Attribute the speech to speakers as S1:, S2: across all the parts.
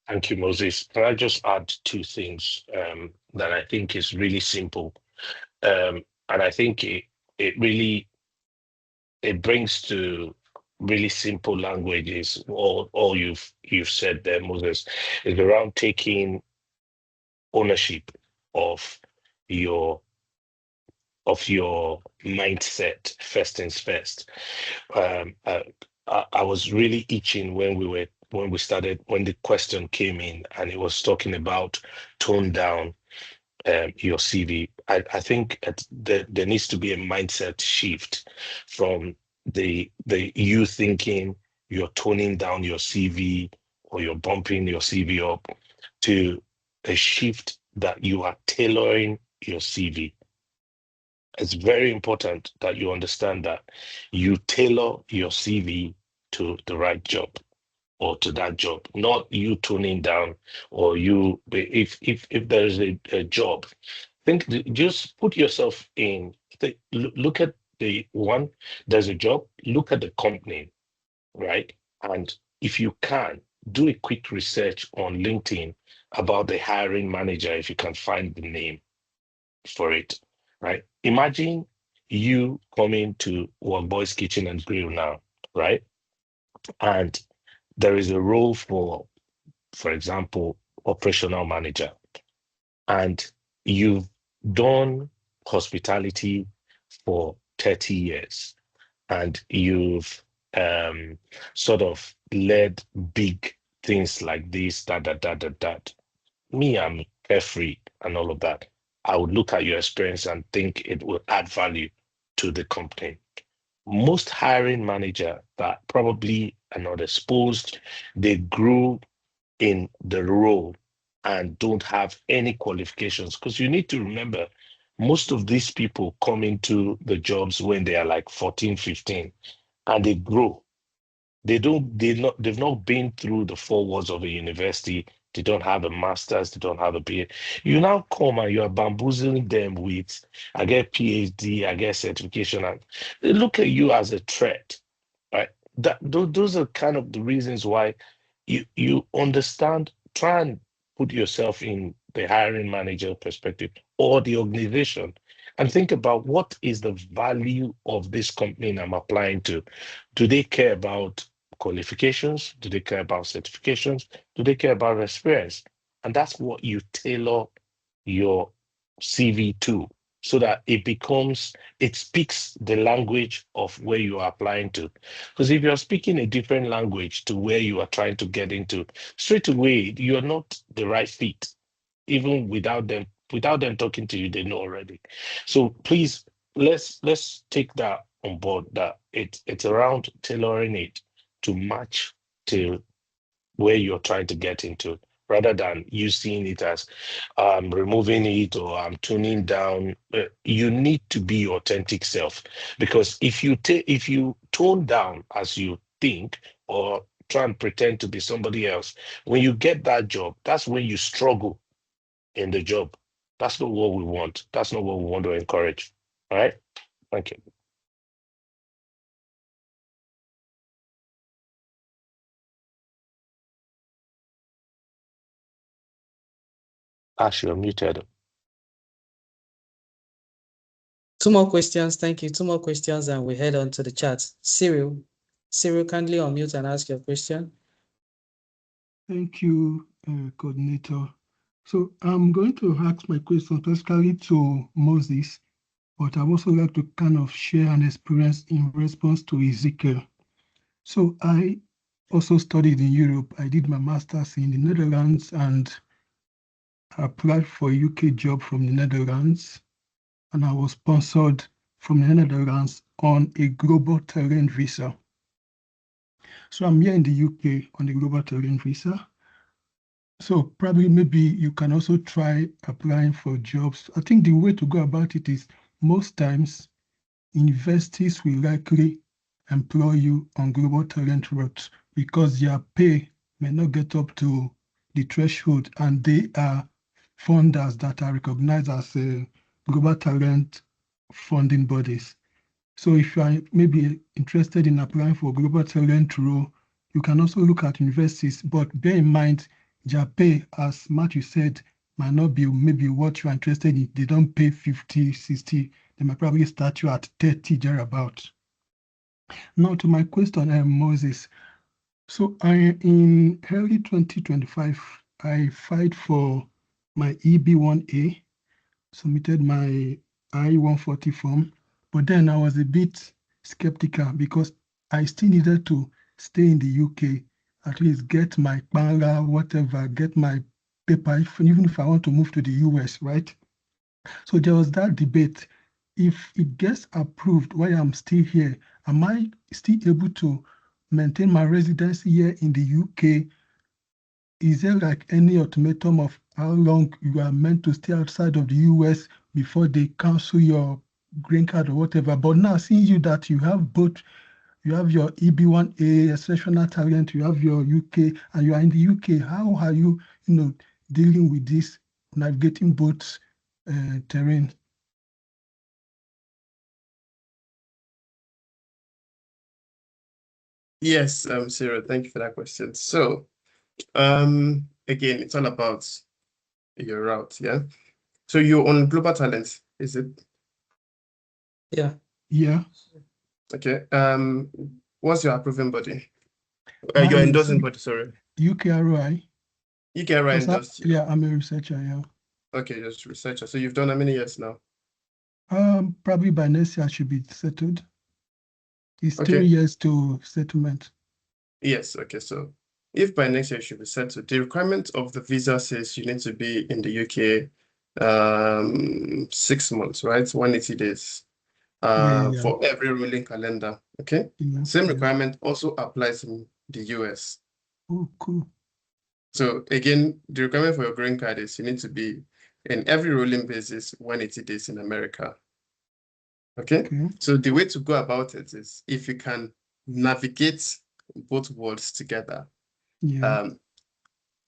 S1: Thank you, Moses. Can I just add two things that I think is really simple, and I think it really it brings to really simple language is all you've said there, Moses, is around taking ownership of your your mindset first things first. Um, uh, I was really itching when we started when the question came in and it was talking about tone down your CV. I think there needs to be a mindset shift from the you thinking you're toning down your CV or you're bumping your CV up to a shift that you are tailoring your CV. It's very important that you understand that you tailor your CV to the right job or to that job, not you tuning down or you if there's a job, just put yourself in look at the one, there's a job, look at the company, right? And if you can, do a quick research on LinkedIn about the hiring manager if you can find the name for it, right? Imagine you coming to One Boy's Kitchen and Grill now, right? And there is a role for example, operational manager, and you've done hospitality for 30 years, and you've sort of led big things like this, that. Me, I'm carefree and all of that. I would look at your experience and think it will add value to the company. Most hiring manager that probably are not exposed, they grew in the role and don't have any qualifications. Because you need to remember, most of these people come into the jobs when they are like 14, 15, and they grow. They've not been through the four walls of a university. They don't have a master's, they don't have a BA. You now come and you are bamboozling them with, I get PhD, I get certification, and they look at you as a threat, right? Those are kind of the reasons why you understand, try and put yourself in the hiring manager perspective or the organization and think about what is the value of this company I'm applying to. Do they care about qualifications? Do they care about certifications? Do they care about experience? And that's what you tailor your CV to, so that it speaks the language of where you are applying to. Because if you're speaking a different language to where you are trying to get into, straight away, you're not the right fit. Even without them talking to you, they know already. So please, let's take that on board, that it's around tailoring it to match to where you're trying to get into, rather than you seeing it as removing it or I'm tuning down. You need to be your authentic self, because if you tone down as you think or try and pretend to be somebody else, when you get that job, that's when you struggle in the job. That's not what we want. That's not what we want to encourage. All right. Thank you. Ash, you're muted.
S2: Two more questions. Thank you. Two more questions, and we head on to the chat. Cyril, kindly unmute and ask your question.
S3: Thank you, coordinator. So I'm going to ask my question specifically to Moses, but I'd also like to kind of share an experience in response to Ezekiel. So I also studied in Europe. I did my master's in the Netherlands and applied for a UK job from the Netherlands, and I was sponsored from the Netherlands on a global terrain visa. So I'm here in the UK on the global terrain visa. So probably maybe you can also try applying for jobs. I think the way to go about it is most times universities will likely employ you on global talent routes because their pay may not get up to the threshold, and they are funders that are recognized as global talent funding bodies. So if you are maybe interested in applying for global talent role, you can also look at universities, but bear in mind their pay, as Matthew said, might not be maybe what you're interested in. They don't pay 50, 60. They might probably start you at 30 thereabout. Now to my question, Moses. So in early 2025, I filed for my EB1A, submitted my I-140 form, but then I was a bit skeptical because I still needed to stay in the UK, at least get my banga, whatever, get my paper, even if I want to move to the US, right? So there was that debate. If it gets approved while I'm still here, am I still able to maintain my residency here in the UK? Is there like any ultimatum of how long you are meant to stay outside of the US before they cancel your green card or whatever? But now seeing you that you have both, you have your EB1A, exceptional talent, you have your UK, and you are in the UK, how are you, dealing with this, navigating both terrain?
S4: Yes, Sarah, thank you for that question. So, again, it's all about your route, yeah? So you're on Global Talent, is it?
S2: Yeah.
S3: Yeah.
S4: Okay. What's your approving body? Your endorsing body, sorry.
S3: UKROI.
S4: UKROI endorsed you.
S3: Yeah, I'm a researcher, yeah.
S4: Okay, just researcher. So you've done how many years now?
S3: Probably by next year I should be settled. It's
S4: Okay.
S3: 3 years to settlement.
S4: Yes, okay. So if by next year you should be settled, the requirement of the visa says you need to be in the UK 6 months, right? 180 days.
S3: Yeah.
S4: For every rolling calendar. Okay.
S3: Yeah,
S4: Same
S3: yeah.
S4: requirement also applies in the US.
S3: Oh, cool.
S4: So again, the requirement for your green card is you need to be in every rolling basis 180 days in America. Okay. So the way to go about it is if you can navigate both worlds together,
S3: Yeah.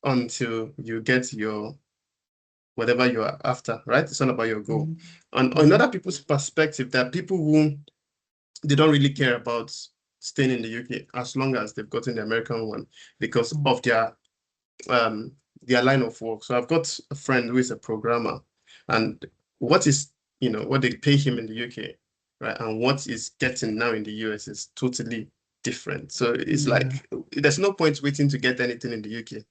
S4: Until you get your whatever you are after, right? It's all about your goal. On other people's perspective, there are people who they don't really care about staying in the UK as long as they've gotten the American one because of their line of work. So I've got a friend who is a programmer, and what they pay him in the UK, right, and what he's getting now in the US is totally different. So it's like there's no point waiting to get anything in the UK.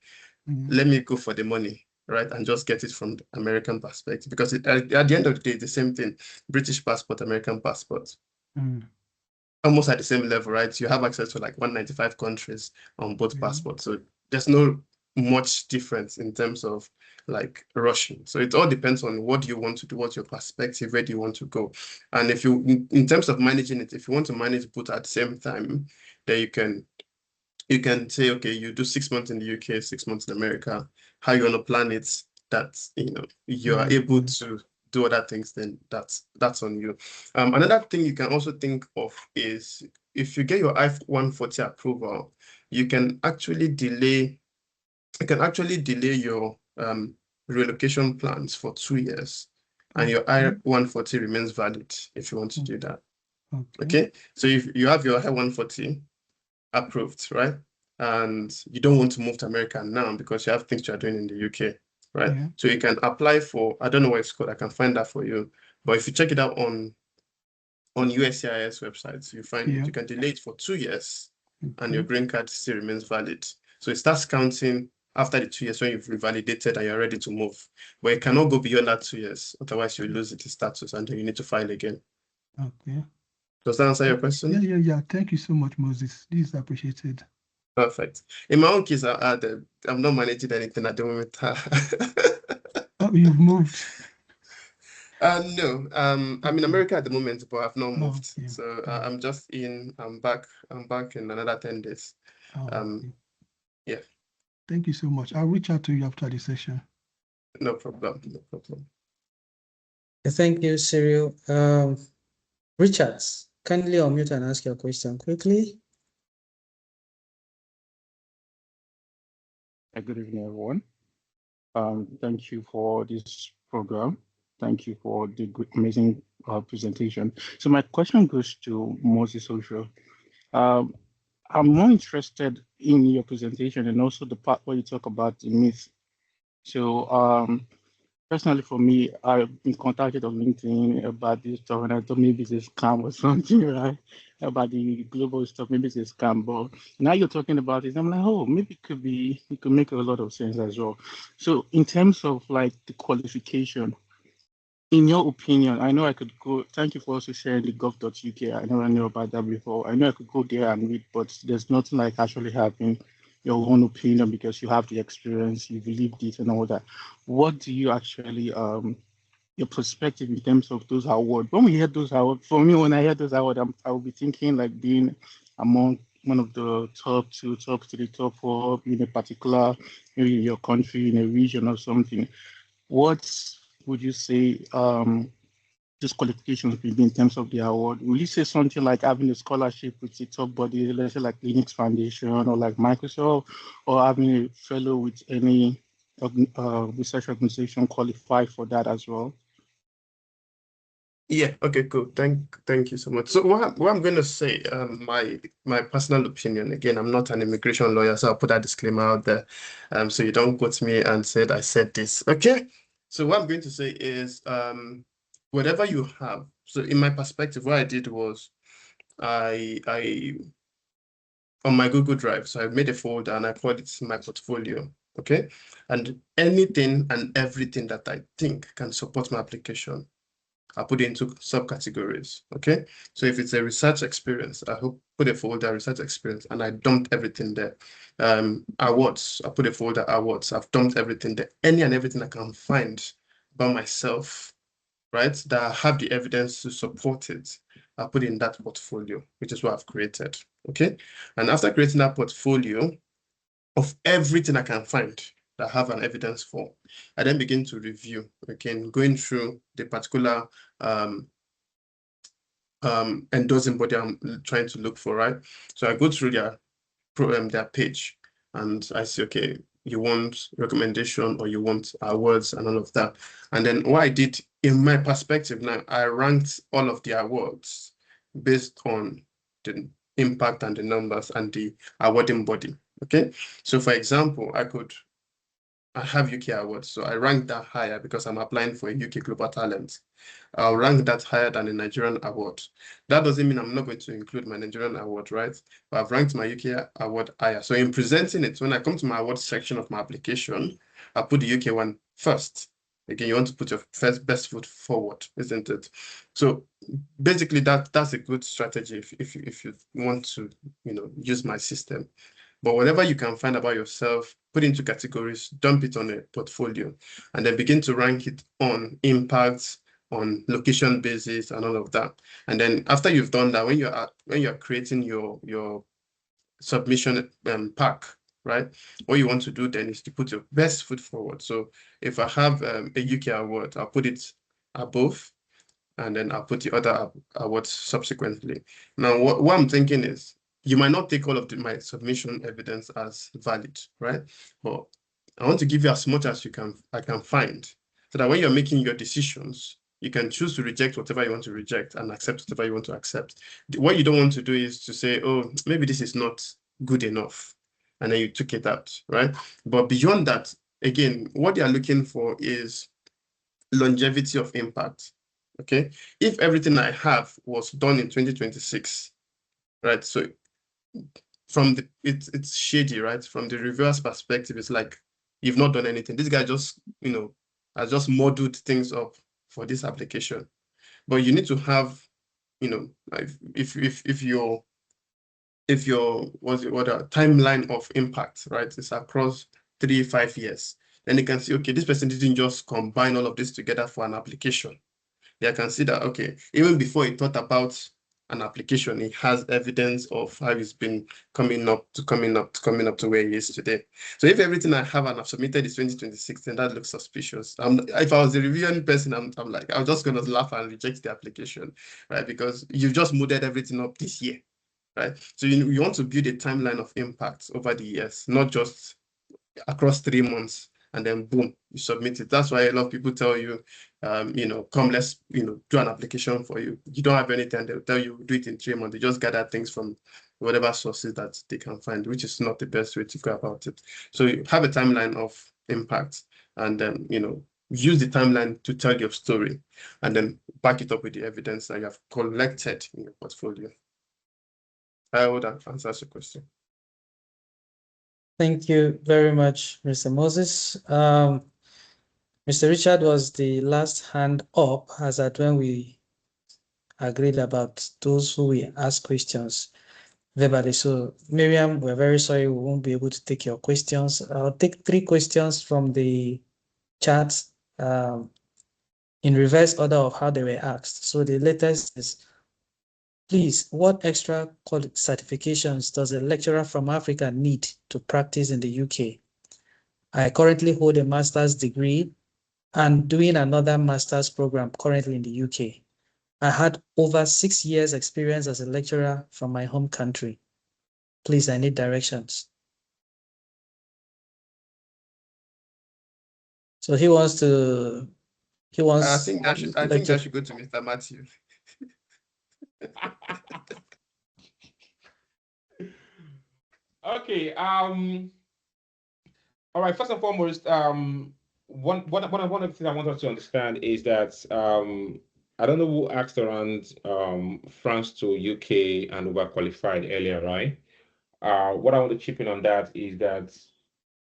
S4: Let me go for the money, right, and just get it from the American perspective because at the end of the day, it's the same thing. British passport, American passport. Almost at the same level, right? You have access to like 195 countries on both passports. So there's no much difference in terms of like rushing. So it all depends on what you want to do, what's your perspective, where do you want to go. And if you, in terms of managing it, if you want to manage both at the same time, then you can say, okay, you do 6 months in the UK, 6 months in America. How you want to plan it, that you are able to do other things, then that's on you. Another thing you can also think of is if you get your I-140 approval, you can actually delay your relocation plans for 2 years, and your I-140 remains valid if you want to do that. Okay, so if you have your I-140 approved, right, and you don't want to move to America now because you have things you are doing in the UK, right? So you can apply for, I don't know what it's called, I can find that for you. But if you check it out on USCIS websites, you find it. You can delay it for 2 years and your green card still remains valid. So it starts counting after the 2 years when you've revalidated and you're ready to move. But it cannot go beyond that 2 years, otherwise you lose its status and then you need to file again.
S3: Okay.
S4: Does that answer your question?
S3: Yeah. Thank you so much, Moses. This is appreciated.
S4: Perfect. In my own case, I'm not managing anything at the moment.
S3: Oh, you've moved?
S4: No. I'm in America at the moment, but I've not moved.
S3: Okay.
S4: So I'm just I'm back in another 10 days.
S3: Okay.
S4: Yeah.
S3: Thank you so much. I'll reach out to you after the session.
S4: No problem.
S2: Thank you, Cyril. Richard, kindly unmute and ask your question quickly.
S5: Good evening, everyone. Thank you for this program. Thank you for the good, amazing presentation. So my question goes to Moses Osho. I'm more interested in your presentation and also the part where you talk about the myth. So personally for me, I've been contacted on LinkedIn about this stuff, and I thought maybe it's a scam or something, right? About the global stuff, maybe it's a scam. But now you're talking about it, I'm like, oh, maybe it could make a lot of sense as well. So in terms of like the qualification, in your opinion, I know I could go, thank you for also sharing the gov.uk. I never knew about that before. I know I could go there and read, but there's nothing like actually having your own opinion because you have the experience, you've lived it and all that. What do you actually, your perspective in terms of those awards? When we hear those awards, for me, when I hear those awards, I will be thinking like being among one of the top 2, top 3, top 4 in a particular, maybe in your country, in a region or something. What would you say these qualifications will be in terms of the award? Will you say something like having a scholarship with a top body, let's say like Linux Foundation or like Microsoft, or having a fellow with any research organization qualify for that as well?
S4: Yeah, okay, cool. Thank you so much. So what I'm going to say, my personal opinion, again, I'm not an immigration lawyer, so I'll put that disclaimer out there. So you don't quote me and said I said this. Okay. So what I'm going to say is whatever you have. So in my perspective, what I did was I on my Google Drive, so I made a folder and I called it my portfolio. Okay. And anything and everything that I think can support my application, I put it into subcategories. Okay. So if it's a research experience, I put a folder research experience and I dumped everything there. Awards, I put a folder awards. I've dumped everything there. Any and everything I can find by myself, right? That I have the evidence to support it. I put in that portfolio, which is what I've created. Okay. And after creating that portfolio of everything I can find that I have an evidence for, I then begin to review, again, going through the particular endorsing body I'm trying to look for, right? So I go through their page and I say, okay, you want recommendation or you want awards and all of that. And then what I did in my perspective now, I ranked all of the awards based on the impact and the numbers and the awarding body. Okay. So for example, I have UK awards, so I rank that higher because I'm applying for a UK Global Talent. I'll rank that higher than a Nigerian award. That doesn't mean I'm not going to include my Nigerian award, right? But I've ranked my UK award higher. So in presenting it, when I come to my awards section of my application, I put the UK one first. Again, you want to put your best foot forward, isn't it? So basically, that's a good strategy if you want to, use my system. But whatever you can find about yourself, put into categories, dump it on a portfolio, and then begin to rank it on impacts, on location basis, and all of that. And then after you've done that, when you're creating your submission pack, right? What you want to do then is to put your best foot forward. So if I have a UK award, I'll put it above, and then I'll put the other awards subsequently. Now, what I'm thinking is, you might not take all of my submission evidence as valid, right? But I want to give you as much as I can find, so that when you're making your decisions, you can choose to reject whatever you want to reject and accept whatever you want to accept. What you don't want to do is to say, oh, maybe this is not good enough, and then you took it out, right? But beyond that, again, what they are looking for is longevity of impact. Okay, if everything I have was done in 2026, right? So from it's shady, right? From the reviewer's perspective, it's like you've not done anything. This guy just, has just modeled things up for this application. But you need to have, if your what a timeline of impact, right? It's across 3-5 years. Then you can see, okay, this person didn't just combine all of this together for an application. They can see that, okay, even before he thought about an application, he has evidence of how he's been coming up to where he is today. So if everything I have and I've submitted is 2026, then that looks suspicious. If I was a reviewing person, I'm like, I'm just going to laugh and reject the application, right? Because you've just modeled everything up this year, right? So you want to build a timeline of impact over the years, not just across 3 months and then boom, you submit it. That's why a lot of people tell you, come, let's, do an application for you. You don't have anything, they'll tell you do it in 3 months. They just gather things from whatever sources that they can find, which is not the best way to go about it. So you have a timeline of impact, and then, use the timeline to tell your story, and then back it up with the evidence that you have collected in your portfolio. I hope that answers your question.
S2: Thank you very much, Mr. Moses. Mr. Richard was the last hand up, as at when we agreed about those who will ask questions verbally. So, Miriam, we're very sorry we won't be able to take your questions. I'll take 3 questions from the chat in reverse order of how they were asked. So the latest is, please, what extra certifications does a lecturer from Africa need to practice in the UK? I currently hold a master's degree and doing another master's program currently in the UK. I had over 6 years experience as a lecturer from my home country. Please, I need directions. So he wants.
S4: I think that should go to Mr. Matthew.
S6: Okay. All right. First and foremost, one of the things I want us to understand is that I don't know who asked around France to UK and overqualified earlier, right? What I want to chip in on that is that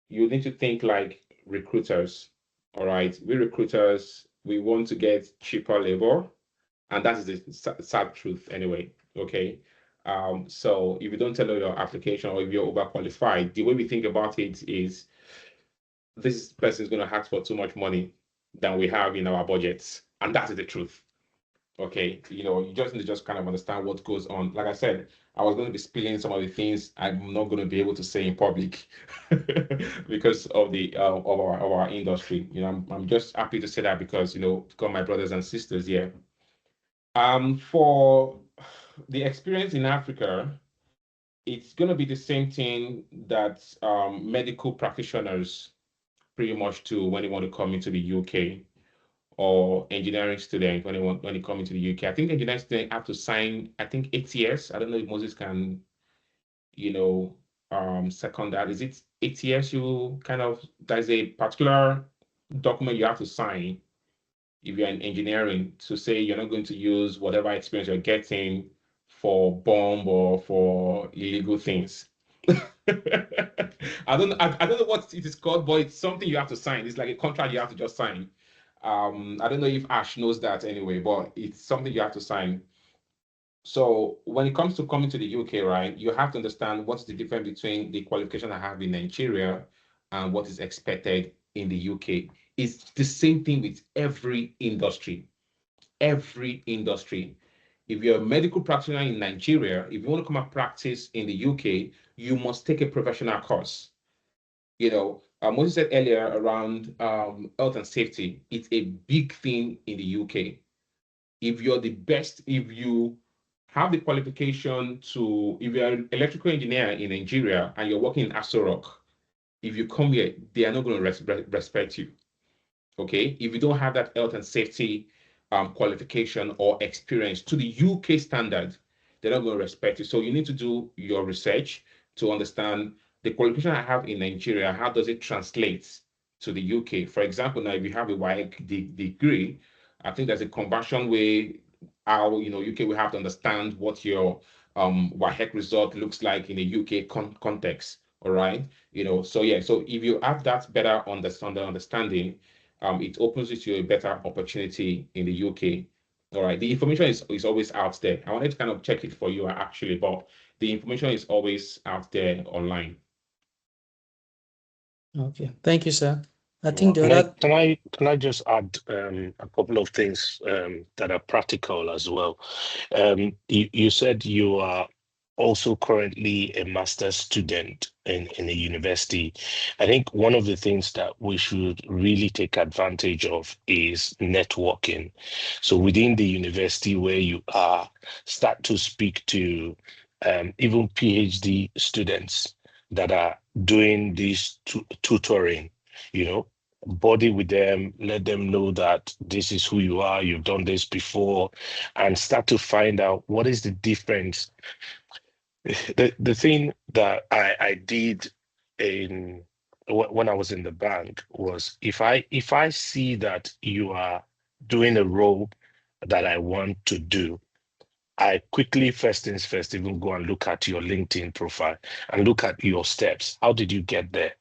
S6: you need to think like recruiters. All right, we recruiters, we want to get cheaper labor, and that is the sad truth anyway. Okay. So if you don't tell your application or if you're overqualified, the way we think about it is this person is going to ask for too much money than we have in our budgets, and that is the truth. Okay, you just need to just kind of understand what goes on. Like I said, I was going to be spilling some of the things I'm not going to be able to say in public because of the of our industry. I'm just happy to say that because got my brothers and sisters here. For the experience in Africa, it's going to be the same thing that medical practitioners pretty much do when they want to come into the UK, or engineering student when they come into the UK. I think engineering students have to sign, I think, 8 years. I don't know if Moses can, second that. Is it 8 years there's a particular document you have to sign if you're in engineering to say you're not going to use whatever experience you're getting for bomb or for illegal things. I don't know what it is called, but it's something you have to sign. It's like a contract you have to just sign. I don't know if Ash knows that anyway, but it's something you have to sign. So when it comes to coming to the UK, right, you have to understand what's the difference between the qualification I have in Nigeria and what is expected in the UK. It's the same thing with every industry. Every industry. If you're a medical practitioner in Nigeria, if you want to come and practice in the UK, you must take a professional course. Moses said earlier around health and safety, it's a big thing in the UK. If you're the best, if you have the qualification if you're an electrical engineer in Nigeria and you're working in Aso Rock, if you come here, they are not going to respect you. Okay? If you don't have that health and safety qualification or experience to the UK standard, they're not going to respect you. So you need to do your research to understand the qualification I have in Nigeria, how does it translate to the UK? For example, now if you have a WAEC degree, I think there's a conversion way how UK will have to understand what your WAEC result looks like in a UK context. All right, so yeah, so if you have that better understanding, it opens it to a better opportunity in the UK. All right, the information is always out there. I wanted to kind of check it for you actually, but the information is always out there online.
S2: Okay, thank you, sir. I
S1: Can
S2: think
S1: can I just add a couple of things that are practical as well? You said you are also currently a master's student in a university. I think one of the things that we should really take advantage of is networking. So within the university where you are, start to speak to even PhD students that are doing this tutoring. body with them, let them know that this is who you are, you've done this before, and start to find out what is the difference. The thing that I did when I was in the bank was if I see that you are doing a role that I want to do, I quickly, first things first, even go and look at your LinkedIn profile and look at your steps. How did you get there?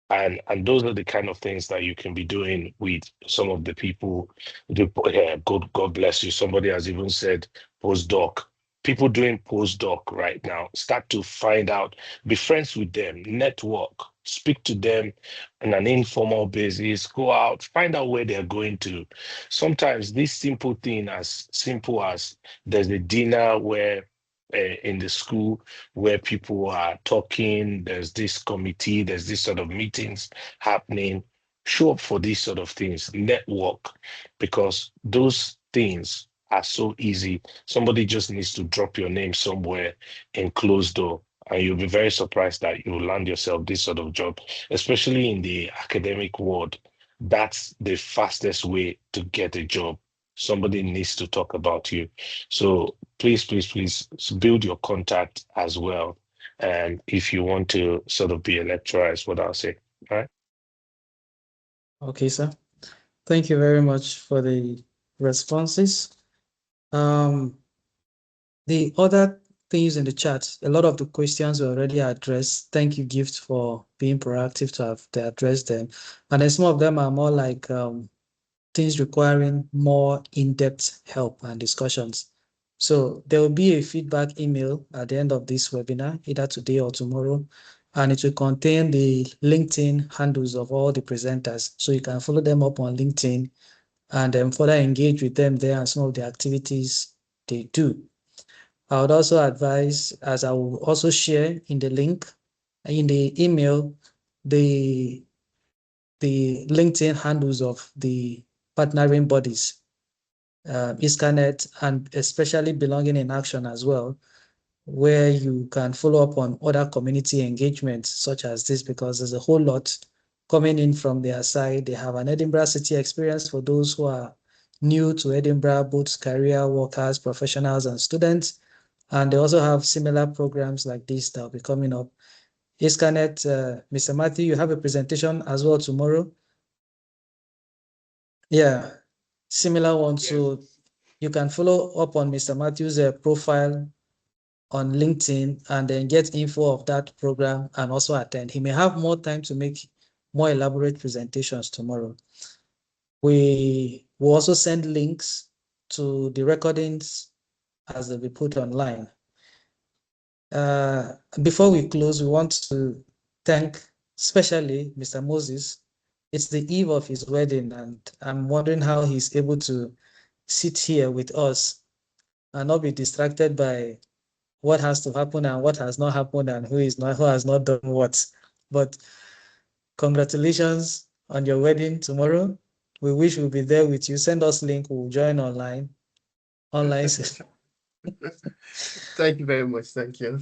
S1: And those are the kind of things that you can be doing with some of the people. God bless you. Somebody has even said postdoc. People doing postdoc right now, start to find out, be friends with them, network, speak to them on an informal basis, go out, find out where they're going to. Sometimes this simple thing, as simple as there's a dinner where in the school where people are talking, there's this committee, there's this sort of meetings happening. Show up for these sort of things, network, because those things are so easy. Somebody just needs to drop your name somewhere in closed door, and you'll be very surprised that you'll land yourself this sort of job, especially in the academic world. That's the fastest way to get a job. Somebody needs to talk about you. So please build your contact as well. And if you want to sort of be a lecturer, is what I'll say. All right.
S2: Okay, sir. Thank you very much for the responses. The other things in the chat, a lot of the questions were already addressed. Thank you, Gift, for being proactive to address them. And then some of them are more like things requiring more in-depth help and discussions. So there will be a feedback email at the end of this webinar, either today or tomorrow, and it will contain the LinkedIn handles of all the presenters. So you can follow them up on LinkedIn and then further engage with them there and some of the activities they do. I would also advise, as I will also share in the link, in the email, the LinkedIn handles of the partnering bodies, ISCANet, and especially Belonging in Action as well, where you can follow up on other community engagements such as this, because there's a whole lot coming in from their side. They have an Edinburgh City experience for those who are new to Edinburgh, both career workers, professionals, and students. And they also have similar programs like this that will be coming up. ISCANet, Mr. Matthew, you have a presentation as well tomorrow. Yeah, similar one. Yes. So you can follow up on Mr. Matthew's profile on LinkedIn and then get info of that program and also attend. He may have more time to make more elaborate presentations tomorrow. We will also send links to the recordings as they'll be put online. Before we close, we want to thank especially Mr. Moses. It's the eve of his wedding, and I'm wondering how he's able to sit here with us and not be distracted by what has to happen and what has not happened and who has not done what. But congratulations on your wedding tomorrow. We wish we'll be there with you. Send us link, we'll join online.
S4: Thank you very much. Thank you.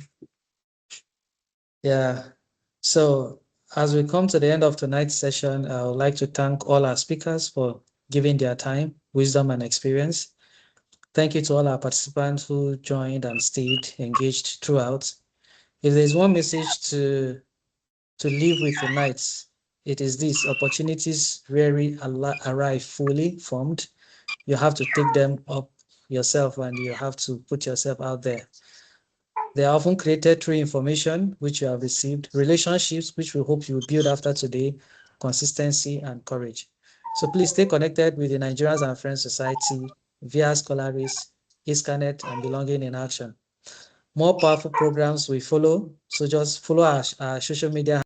S2: Yeah. So as we come to the end of tonight's session, I would like to thank all our speakers for giving their time, wisdom, and experience. Thank you to all our participants who joined and stayed engaged throughout. If there's one message to leave with tonight, it is this: opportunities rarely arrive fully formed. You have to take them up yourself and you have to put yourself out there. They are often created through information which you have received, relationships which we hope you will build after today, consistency and courage. So please stay connected with the Nigerians and Friends Society via Scholaris, ISCANet, and Belonging in Action. More powerful programs will follow, so just follow our social media